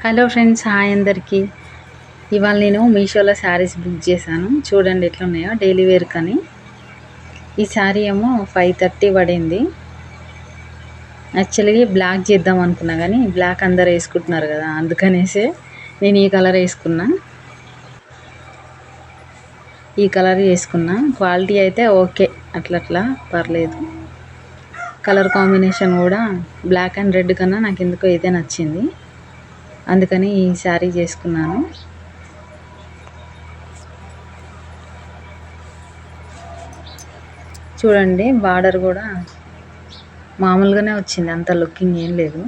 Hello friends, hi అందరికీ. ఇవాళ నేను మీషోలో శారీస్ బుక్ చేశాను. చూడండి ఎట్లున్నాయో, డైలీ వేర్ కానీ. ఈ శారీ ఏమో 530 పడింది. యాక్చువల్గా బ్లాక్ చేద్దాం అనుకున్నా కానీ బ్లాక్ అందరు వేసుకుంటున్నారు కదా, అందుకనేసి నేను ఈ కలర్ వేసుకున్నా. క్వాలిటీ అయితే ఓకే, అట్లా పర్లేదు. కలర్ కాంబినేషన్ కూడా బ్లాక్ అండ్ రెడ్ కన్నా నాకు ఎందుకో ఇదే నచ్చింది, అందుకని ఈ శారీ చేసుకున్నాను. చూడండి, బార్డర్ కూడా మామూలుగానే వచ్చింది, అంత లుకింగ్ ఏం లేదు.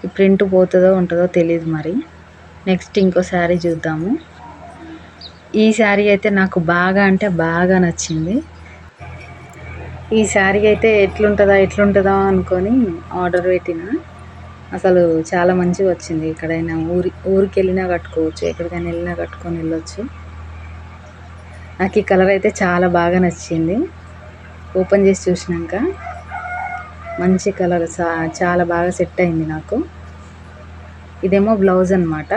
ఈ ప్రింట్ పోతుందో ఉంటుందో తెలియదు మరి. నెక్స్ట్ ఇంకో శారీ చూద్దాము. ఈ శారీ అయితే నాకు బాగా అంటే బాగా నచ్చింది. ఈ శారీ అయితే ఎట్లుంటుందా అనుకొని ఆర్డర్ పెట్టిన. అసలు చాలా మంచిగా వచ్చింది. ఎక్కడైనా ఊరికి వెళ్ళినా కట్టుకోవచ్చు, ఎక్కడికైనా వెళ్ళినా కట్టుకొని వెళ్ళొచ్చు. నాకు ఈ కలర్ అయితే చాలా బాగా నచ్చింది. ఓపెన్ చేసి చూసినాక మంచి కలర్, చాలా బాగా సెట్ అయింది నాకు. ఇదేమో బ్లౌజ్ అన్నమాట.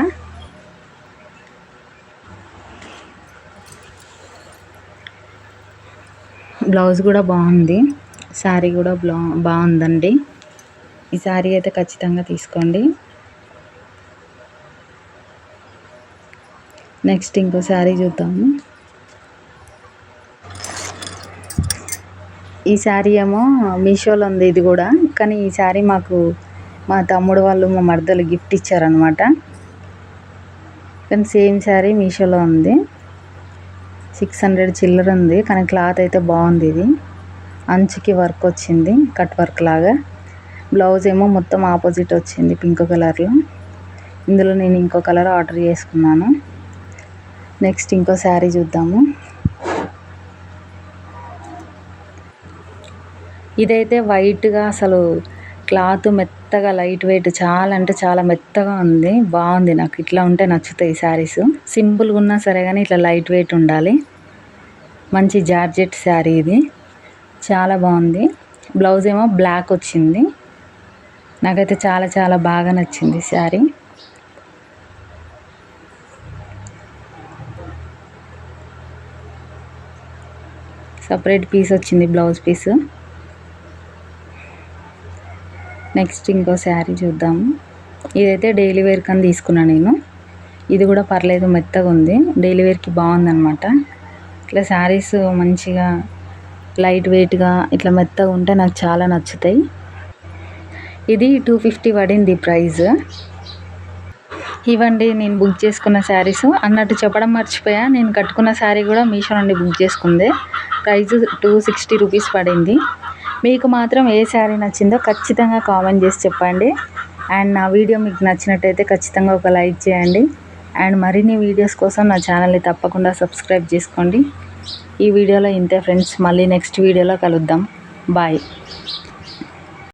బ్లౌజ్ కూడా బాగుంది, శారీ కూడా బాగుందండి. ఈ శారీ అయితే ఖచ్చితంగా తీసుకోండి. నెక్స్ట్ ఇంకో శారీ చూద్దాము. ఈ శారీ ఏమో మీషోలో ఉంది ఇది కూడా, కానీ ఈ శారీ మాకు మా తమ్ముడు వాళ్ళు, మా మరదలు గిఫ్ట్ ఇచ్చారనమాట. కానీ సేమ్ శారీ మీషోలో ఉంది. 600 చిల్లర ఉంది, కానీ క్లాత్ అయితే బాగుంది. ఇది అంచుకి వర్క్ వచ్చింది, కట్ వర్క్ లాగా. బ్లౌజ్ ఏమో మొత్తం ఆపోజిట్ వచ్చింది, పింక్ కలర్లో. ఇందులో నేను ఇంకో కలర్ ఆర్డర్ చేసుకున్నాను. నెక్స్ట్ ఇంకో శారీ చూద్దాము. ఇదైతే వైట్గా, అసలు క్లాత్ మెత్తగా, లైట్ వెయిట్, చాలా అంటే చాలా మెత్తగా ఉంది. బాగుంది, నాకు ఇట్లా ఉంటే నచ్చుతాయి శారీస్. సింపుల్గా ఉన్నా సరే కానీ ఇట్లా లైట్ వెయిట్ ఉండాలి. మంచి జార్జెట్ శారీ ఇది, చాలా బాగుంది. బ్లౌజ్ ఏమో బ్లాక్ వచ్చింది. నాకైతే చాలా చాలా బాగా నచ్చింది శారీ. సపరేట్ పీస్ వచ్చింది, బ్లౌజ్ పీస్. నెక్స్ట్ ఇంకో శారీ చూద్దాము. ఇదైతే డైలీ వేర్ కని తీసుకున్నాను నేను. ఇది కూడా పర్లేదు, మెత్తగా ఉంది, డైలీ వేర్కి బాగుందన్నమాట. ఇట్లా శారీస్ మంచిగా లైట్ వెయిట్గా ఇట్లా మెత్తగా ఉంటే నాకు చాలా నచ్చుతాయి. ఇది 250 పడింది ప్రైస్. ఇవ్వండి నేను బుక్ చేసుకున్న శారీస్. అన్నట్టు చెప్పడం మర్చిపోయా, నేను కట్టుకున్న శారీ కూడా మీషో నుండి బుక్ చేసుకుంది. ప్రైస్ 260 రూపీస్ పడింది. మీకు మాత్రం ఏ శారీ నచ్చిందో ఖచ్చితంగా కామెంట్ చేసి చెప్పండి. అండ్ నా వీడియో మీకు నచ్చినట్టయితే ఖచ్చితంగా ఒక లైక్ చేయండి. అండ్ మరిన్ని వీడియోస్ కోసం నా ఛానల్ని తప్పకుండా సబ్స్క్రైబ్ చేసుకోండి. ఈ వీడియోలో ఇంతే ఫ్రెండ్స్, మళ్ళీ నెక్స్ట్ వీడియోలో కలుద్దాం. బాయ్.